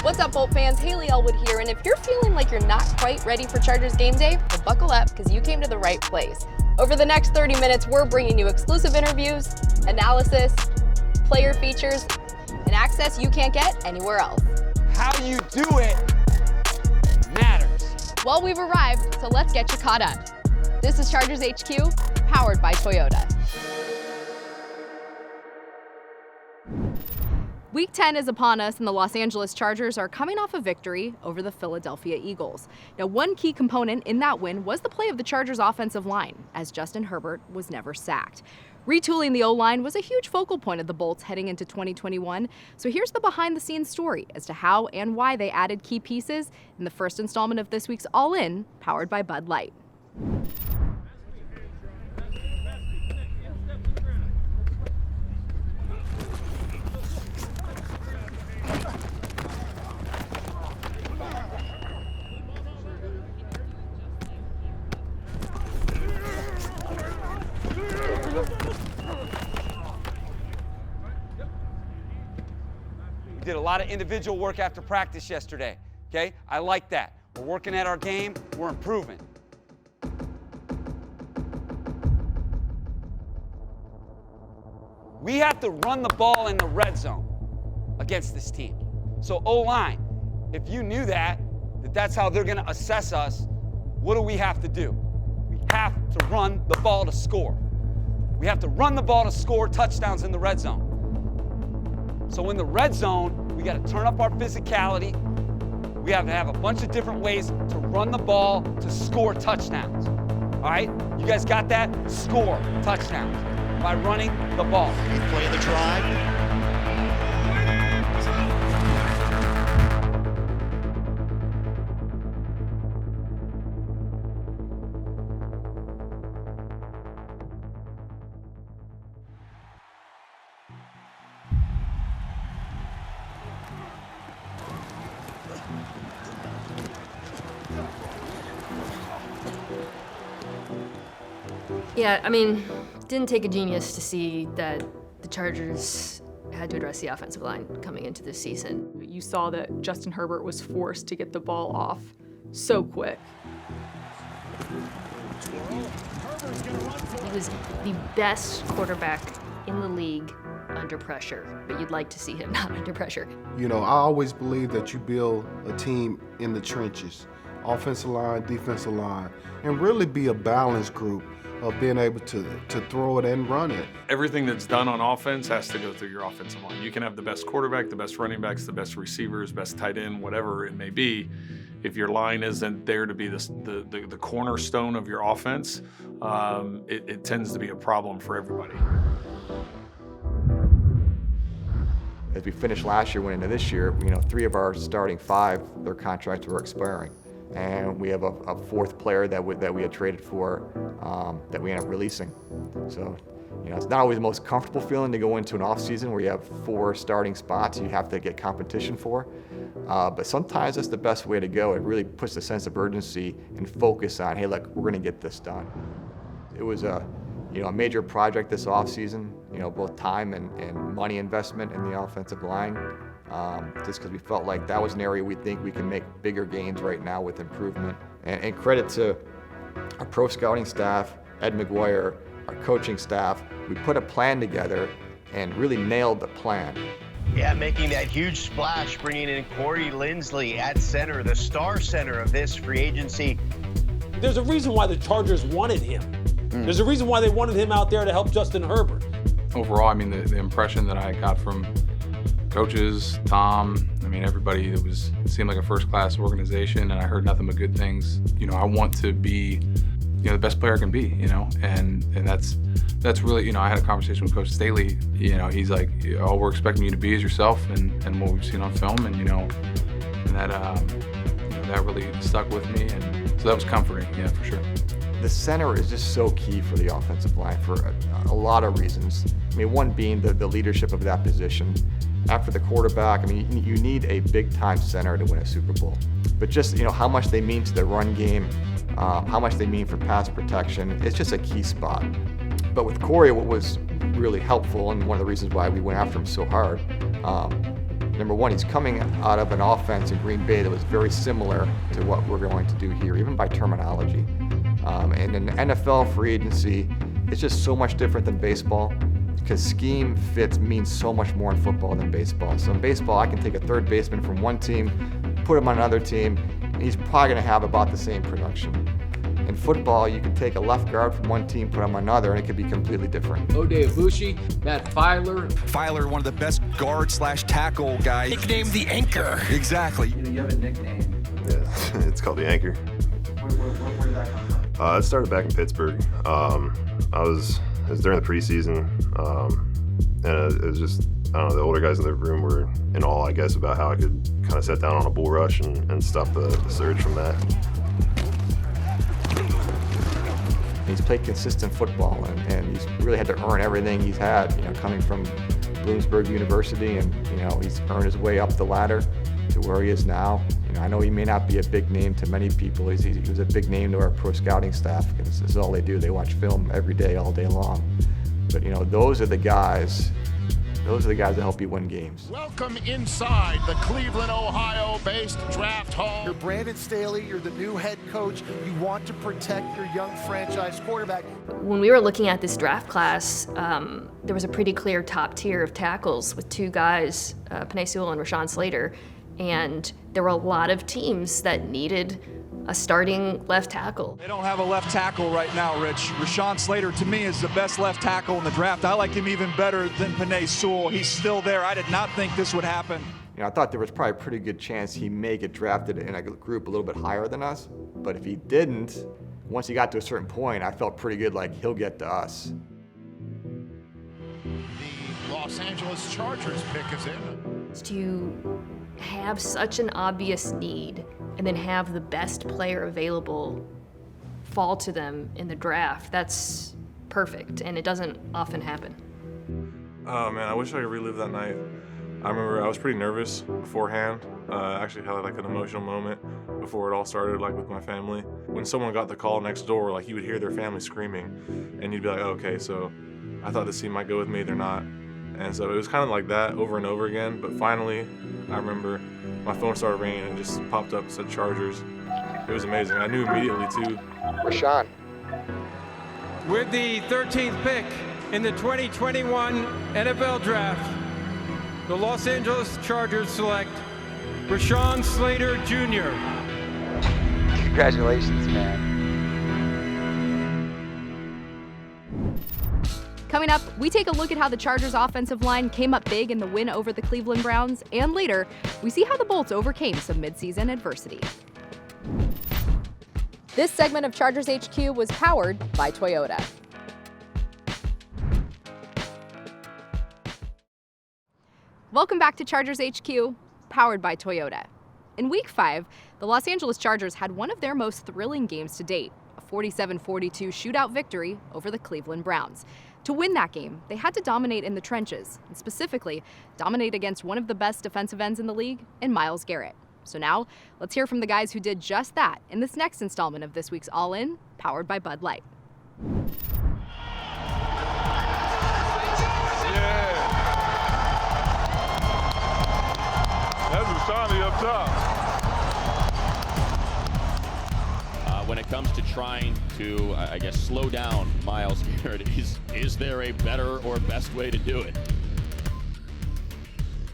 What's up, Bolt fans? Haley Elwood here, and if you're feeling like you're not quite ready for Chargers game day, well, buckle up, because you came to the right place. Over the next 30 minutes, we're bringing you exclusive interviews, analysis, player features, and access you can't get anywhere else. How you do it matters. Well, we've arrived, so let's get you caught up. This is Chargers HQ, powered by Toyota. Week 10 is upon us, and the Los Angeles Chargers are coming off a victory over the Philadelphia Eagles. Now, one key component in that win was the play of the Chargers' offensive line, as Justin Herbert was never sacked. Retooling the O-line was a huge focal point of the Bolts heading into 2021, so here's the behind-the-scenes story as to how and why they added key pieces in the first installment of this week's All In, powered by Bud Light. We did a lot of individual work after practice yesterday, okay? I like that. We're working at our game, we're improving. We have to run the ball in the red zone against this team. So O-line, if you knew that that's how they're gonna assess us, what do we have to do? We have to run the ball to score. We have to run the ball to score touchdowns in the red zone. So in the red zone, we got to turn up our physicality. We have to have a bunch of different ways to run the ball to score touchdowns. All right? You guys got that? Score touchdowns by running the ball. Play of the drive. Yeah, I mean, didn't take a genius to see that the Chargers had to address the offensive line coming into this season. You saw that Justin Herbert was forced to get the ball off so quick. He was the best quarterback in the league under pressure, but you'd like to see him not under pressure. You know, I always believe that you build a team in the trenches, offensive line, defensive line, and really be a balanced group of being able to throw it and run it. Everything that's done on offense has to go through your offensive line. You can have the best quarterback, the best running backs, the best receivers, best tight end, whatever it may be. If your line isn't there to be the cornerstone of your offense, it tends to be a problem for everybody. As we finished last year, went into this year, 3 of our starting 5, their contracts were expiring. And we have a fourth player that we had traded for that we ended up releasing. So, it's not always the most comfortable feeling to go into an offseason where you have 4 starting spots you have to get competition for. But sometimes that's the best way to go. It really puts a sense of urgency and focus on, hey, look, we're going to get this done. It was a major project this offseason, both time and money investment in the offensive line. Just because we felt like that was an area we think we can make bigger gains right now with improvement. And credit to our pro scouting staff, Ed McGuire, our coaching staff. We put a plan together and really nailed the plan. Yeah, making that huge splash, bringing in Corey Linsley at center, the star center of this free agency. There's a reason why the Chargers wanted him. There's a reason why they wanted him out there to help Justin Herbert. Overall, I mean, the impression that I got from coaches, Tom, everybody, it seemed like a first-class organization, and I heard nothing but good things. I want to be, the best player I can be, and that's really, I had a conversation with Coach Staley. He's like, all we're expecting you to be is yourself and what we've seen on film, and that really stuck with me, and so that was comforting, yeah, for sure. The center is just so key for the offensive line for a lot of reasons. One being the leadership of that position. After the quarterback, you need a big-time center to win a Super Bowl. But just, how much they mean to the run game, how much they mean for pass protection, it's just a key spot. But with Corey, what was really helpful, and one of the reasons why we went after him so hard, Number one, he's coming out of an offense in Green Bay that was very similar to what we're going to do here, even by terminology. And in the NFL free agency, it's just so much different than baseball, because scheme fits means so much more in football than baseball. So in baseball, I can take a third baseman from one team, put him on another team, and he's probably going to have about the same production. In football, you can take a left guard from one team, put him on another, and it could be completely different. Ode Ibushi, Matt Filer. Filer, one of the best guard/tackle guys. Nicknamed the Anchor. Exactly. You have a nickname. Yeah, it's called the Anchor. Where did that come from? It started back in Pittsburgh. It was during the preseason, and it was just, I don't know, the older guys in the room were in awe, I guess, about how I could kind of set down on a bull rush and stop the surge from that. He's played consistent football, and he's really had to earn everything he's had, coming from Bloomsburg University, and, he's earned his way up the ladder to where he is now. I know he may not be a big name to many people. He was a big name to our pro scouting staff, because this is all they do. They watch film every day, all day long. But, those are the guys that help you win games. Welcome inside the Cleveland, Ohio-based draft hall. You're Brandon Staley. You're the new head coach. You want to protect your young franchise quarterback. When we were looking at this draft class, there was a pretty clear top tier of tackles with two guys, Penei Sewell and Rashawn Slater, and there were a lot of teams that needed a starting left tackle. They don't have a left tackle right now, Rich. Rashawn Slater, to me, is the best left tackle in the draft. I like him even better than Penei Sewell. He's still there. I did not think this would happen. I thought there was probably a pretty good chance he may get drafted in a group a little bit higher than us. But if he didn't, once he got to a certain point, I felt pretty good like he'll get to us. The Los Angeles Chargers pick is in. To have such an obvious need and then have the best player available fall to them in the draft, that's perfect, and it doesn't often happen. Oh man, I wish I could relive that night. I remember I was pretty nervous beforehand. I actually had like an emotional moment before it all started, like with my family. When someone got the call next door, like you would hear their family screaming, and you'd be like, oh, okay, so I thought this team might go with me, they're not. And so it was kind of like that over and over again, but finally, I remember my phone started ringing and it just popped up and said Chargers. It was amazing. I knew immediately too. Rashawn. With the 13th pick in the 2021 NFL Draft, the Los Angeles Chargers select Rashawn Slater Jr. Congratulations, man. Coming up, we take a look at how the Chargers' offensive line came up big in the win over the Cleveland Browns, and later, we see how the Bolts overcame some midseason adversity. This segment of Chargers HQ was powered by Toyota. Welcome back to Chargers HQ, powered by Toyota. In Week 5, the Los Angeles Chargers had one of their most thrilling games to date, a 47-42 shootout victory over the Cleveland Browns. To win that game, they had to dominate in the trenches, and specifically, dominate against one of the best defensive ends in the league, in Myles Garrett. So now, let's hear from the guys who did just that in this next installment of this week's All In, powered by Bud Light. That's Rashawn up top. When it comes to trying to, I guess, slow down Myles Garrett, is there a better or best way to do it?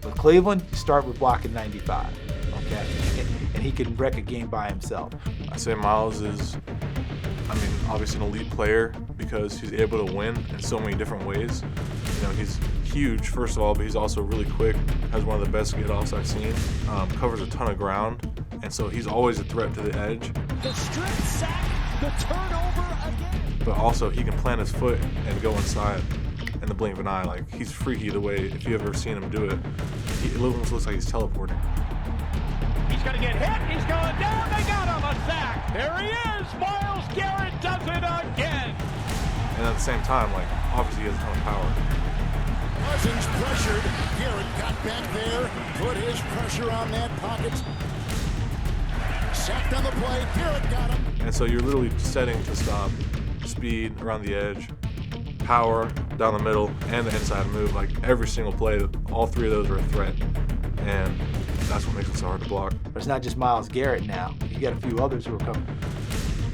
With Cleveland, you start with blocking 95, okay? And he can wreck a game by himself. I say Myles is, obviously an elite player because he's able to win in so many different ways. He's huge, first of all, but he's also really quick, has one of the best get-offs I've seen, covers a ton of ground, and so he's always a threat to the edge. The strip sack, the turnover again. But also he can plant his foot and go inside in the blink of an eye. Like, he's freaky the way, if you've ever seen him do it, it almost looks like he's teleporting. He's going to get hit. He's going down. They got him. A sack. There he is. Myles Garrett does it again. And at the same time, obviously he has a ton of power. Cousins pressured. Garrett got back there, put his pressure on that pocket. Sacked on the play. Garrett got him. And so you're literally setting to stop. Speed around the edge, power down the middle, and the inside move. Every single play, all three of those are a threat. and that's what makes it so hard to block. But it's not just Myles Garrett now. You got a few others who are coming.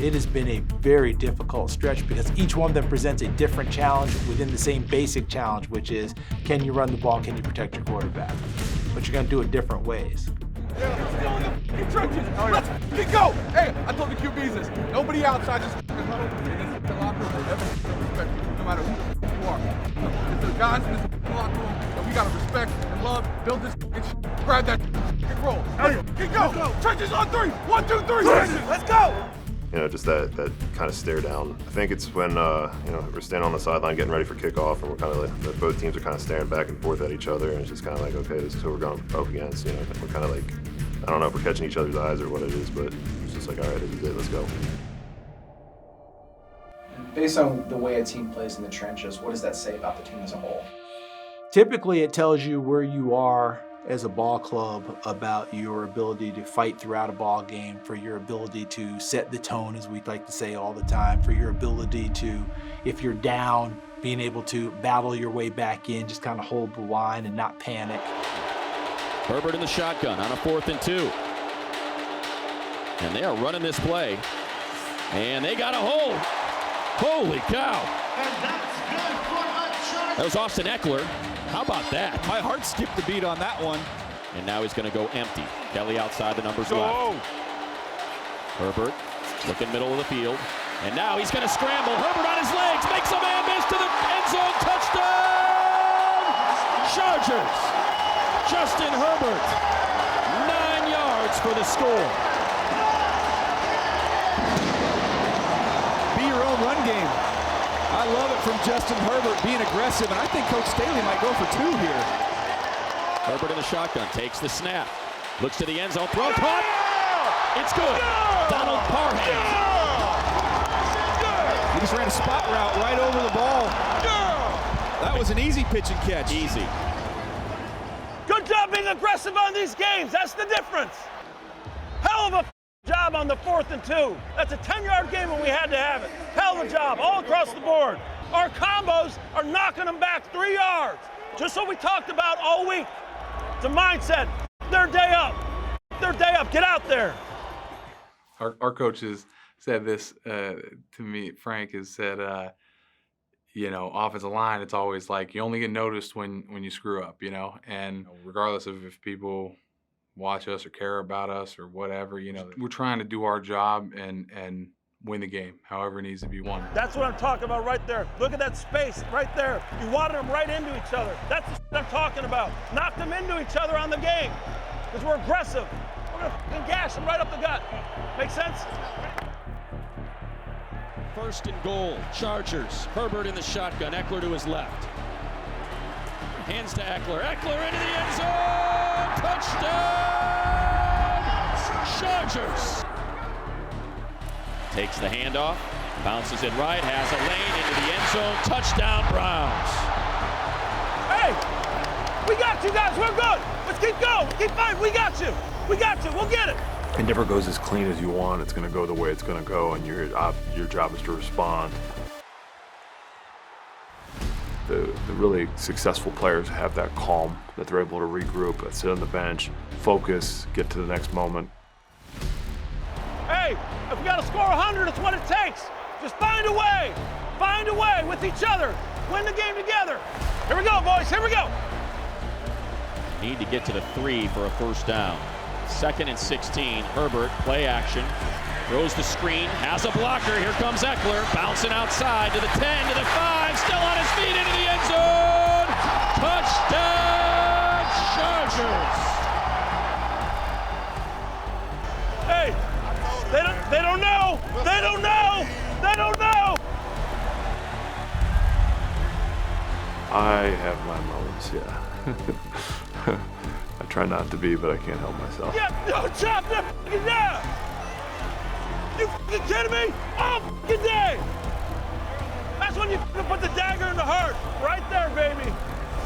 It has been a very difficult stretch because each one of them presents a different challenge within the same basic challenge, which is, can you run the ball, can you protect your quarterback? But you're gonna do it different ways. Get trenches. Let's go. Hey, I told the QBs this. Nobody outside just huddle in this locker room will ever respect you, no matter who you are. It's the guys in this locker room that we gotta respect and love. Build this grab that and roll. Hey, get go. Trenches on 3. 1, 2, 3. Let's go. You know, just that kind of stare down. I think it's when, you know, we're standing on the sideline getting ready for kickoff, and we're kind of like, both teams are kind of staring back and forth at each other, and it's just kind of like, okay, this is who we're going up against. You know, we're kind of like, I don't know if we're catching each other's eyes or what it is, but it's just like, all right, this is it, let's go. Based on the way a team plays in the trenches, what does that say about the team as a whole? Typically, it tells you where you are as a ball club about your ability to fight throughout a ball game, for your ability to set the tone, as we like to say all the time, for your ability to, if you're down, being able to battle your way back in, just kind of hold the line and not panic. Herbert in the shotgun on a 4th and 2. And they are running this play. And they got a hold. Holy cow. That was Austin Eckler. How about that? My heart skipped a beat on that one. And now he's going to go empty. Kelly outside the numbers left. Herbert looking middle of the field. And now he's going to scramble. Herbert on his legs. Makes a man miss to the end zone. Touchdown! Chargers. Justin Herbert. 9 yards for the score. Be your own run game. I love it from Justin Herbert being aggressive, and I think Coach Staley might go for 2 here. Herbert in the shotgun, takes the snap, looks to the end zone, throw caught. It's good. Donald Parham. He just ran a spot route right over the ball. That was an easy pitch and catch. Easy. Good job being aggressive on these games. That's the difference. Hell of a job on the 4th and 2. That's a 10-yard game when we had to have it. Hell of a job all across the board. Our combos are knocking them back 3 yards. Just what we talked about all week. It's a mindset. Their day up. Their day up. Get out there. Our coaches said this to me. Frank has said, you know, offensive line, it's always like you only get noticed when you screw up, you know, and regardless of if people watch us or care about us or whatever, you know, we're trying to do our job and win the game, however it needs to be won. That's what I'm talking about right there. Look at that space right there. You wanted them right into each other. That's what I'm talking about. Knock them into each other on the game because we're aggressive. We're going to gash them right up the gut. Make sense? 1st and goal, Chargers. Herbert in the shotgun, Eckler to his left. Hands to Eckler. Eckler into the end zone. Touchdown! Chargers. Takes the handoff, bounces it right, has a lane into the end zone. Touchdown, Browns. Hey, we got you guys. We're good. Let's keep going. Keep fighting. We got you. We got you. We'll get it. It never goes as clean as you want. It's going to go the way it's going to go, and your job is to respond. The really successful players have that calm, that they're able to regroup, sit on the bench, focus, get to the next moment. Hey, if we got to score 100, it's what it takes. Just find a way. Find a way with each other. Win the game together. Here we go, boys. Here we go. Need to get to the 3 for a 1st down. 2nd and 16. Herbert, play action. Throws the screen, has a blocker. Here comes Eckler, bouncing outside to the 10, to the 5, still on his feet into the end zone. Touchdown, Chargers. Hey, they don't know. They don't know. They don't know. I have my moments, yeah. I try not to be, but I can't help myself. Yeah, no, chop that fucking down. You fucking kidding me? All fucking day. That's when you put the dagger in the heart. Right there, baby.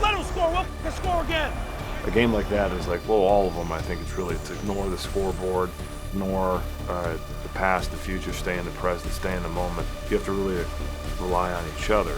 Let them score. We'll fucking score again. A game like that is like, well, all of them, I think it's really to ignore the scoreboard, ignore the past, the future, stay in the present, stay in the moment. You have to really rely on each other.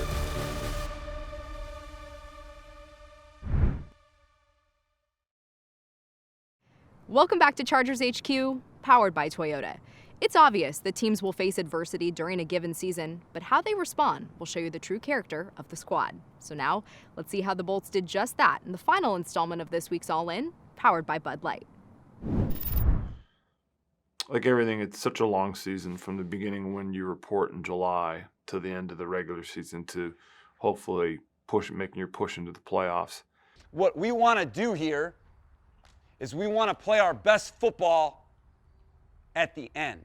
Welcome back to Chargers HQ, powered by Toyota. It's obvious that teams will face adversity during a given season, but how they respond will show you the true character of the squad. So now, let's see how the Bolts did just that in the final installment of this week's All In, powered by Bud Light. Like everything, it's such a long season from the beginning when you report in July to the end of the regular season to hopefully making your push into the playoffs. What we want to do here is we want to play our best football at the end.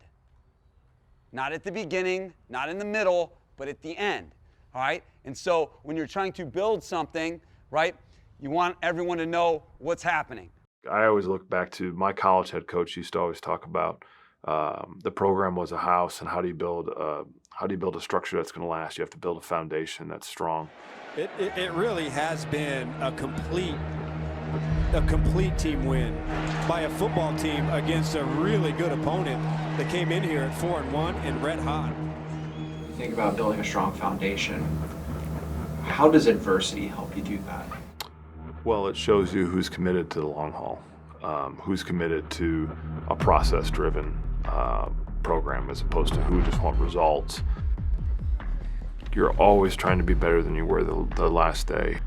Not at the beginning, not in the middle, but at the end, all right? And so when you're trying to build something, right, you want everyone to know what's happening. I always look back to my college head coach used to always talk about the program was a house, and how do you build a structure that's going to last? You have to build a foundation that's strong. It really has been a complete team win by a football team against a really good opponent that came in here at 4-1 and red hot. You think about building a strong foundation. How does adversity help you do that? Well, it shows you who's committed to the long haul, who's committed to a process-driven program as opposed to who just want results. You're always trying to be better than you were the last day.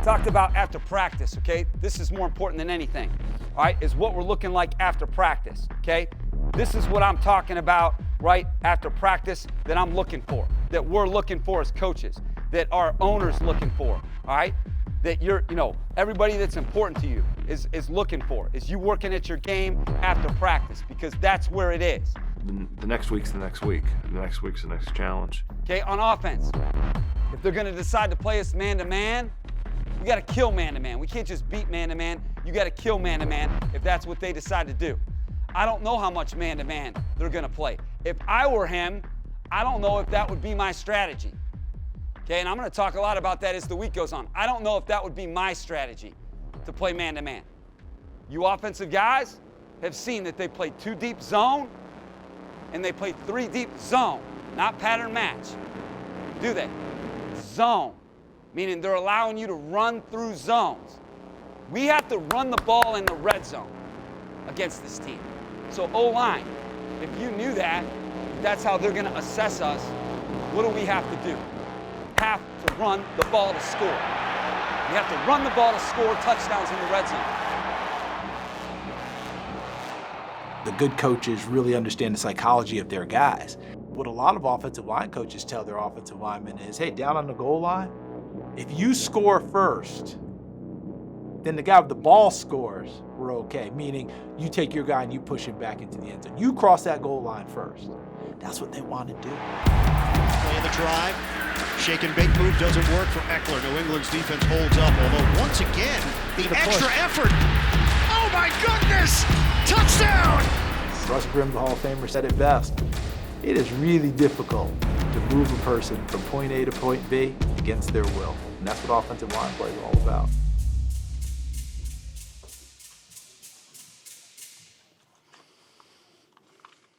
Talked about after practice, okay? This is more important than anything, all right, is what we're looking like after practice, okay? This is what I'm talking about, right, after practice that I'm looking for, that we're looking for as coaches, that our owner's looking for, all right? That everybody that's important to you is looking for, is you working at your game after practice, because that's where it is. The next week's the next week. The next week's the next challenge. Okay, on offense, if they're gonna decide to play us man-to-man, we gotta kill man-to-man. We can't just beat man-to-man. You gotta kill man-to-man if that's what they decide to do. I don't know how much man-to-man they're gonna play. If I were him, I don't know if that would be my strategy. Okay, and I'm gonna talk a lot about that as the week goes on. I don't know if that would be my strategy to play man-to-man. You offensive guys have seen that they play 2 deep zone and they play 3 deep zone, not pattern match. Do they? Zone, meaning they're allowing you to run through zones. We have to run the ball in the red zone against this team. So O-line, if you knew that, that's how they're gonna assess us, what do we have to do? Have to run the ball to score. We have to run the ball to score touchdowns in the red zone. The good coaches really understand the psychology of their guys. What a lot of offensive line coaches tell their offensive linemen is, hey, down on the goal line, if you score first, then the guy with the ball scores, we're okay. Meaning, you take your guy and you push him back into the end zone. You cross that goal line first. That's what they want to do. Play the drive. Shake and bake move doesn't work for Eckler. New England's defense holds up, although once again, the extra effort. Oh my goodness! Touchdown! Russ Grimm, the Hall of Famer, said it best. It is really difficult to move a person from point A to point B against their will. And that's what offensive line play is all about.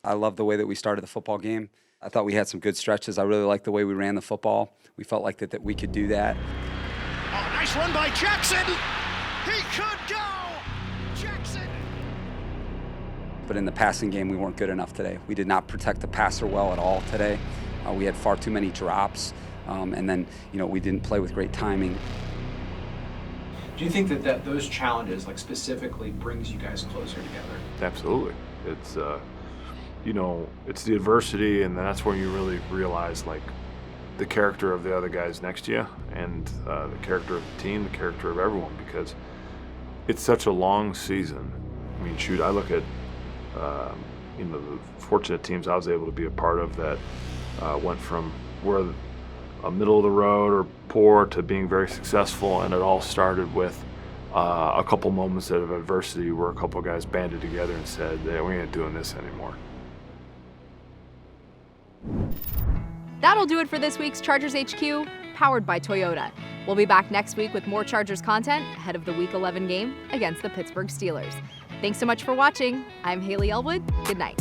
I love the way that we started the football game. I thought we had some good stretches. I really liked the way we ran the football. We felt like that we could do that. Oh, nice run by Jackson. He could go. Jackson. But in the passing game, we weren't good enough today. We did not protect the passer well at all today. We had far too many drops, and then we didn't play with great timing. Do you think that those challenges, like specifically, brings you guys closer together? Absolutely. It's it's the adversity, and that's when you really realize like the character of the other guys next to you, and the character of the team, the character of everyone, because it's such a long season. I mean, shoot, I look at the fortunate teams I was able to be a part of that went from where a middle of the road or poor to being very successful, and it all started with a couple moments of adversity where a couple guys banded together and said, "Yeah, we ain't doing this anymore." That'll do it for this week's Chargers HQ, powered by Toyota. We'll be back next week with more Chargers content ahead of the Week 11 game against the Pittsburgh Steelers. Thanks so much for watching. I'm Haley Elwood. Good night.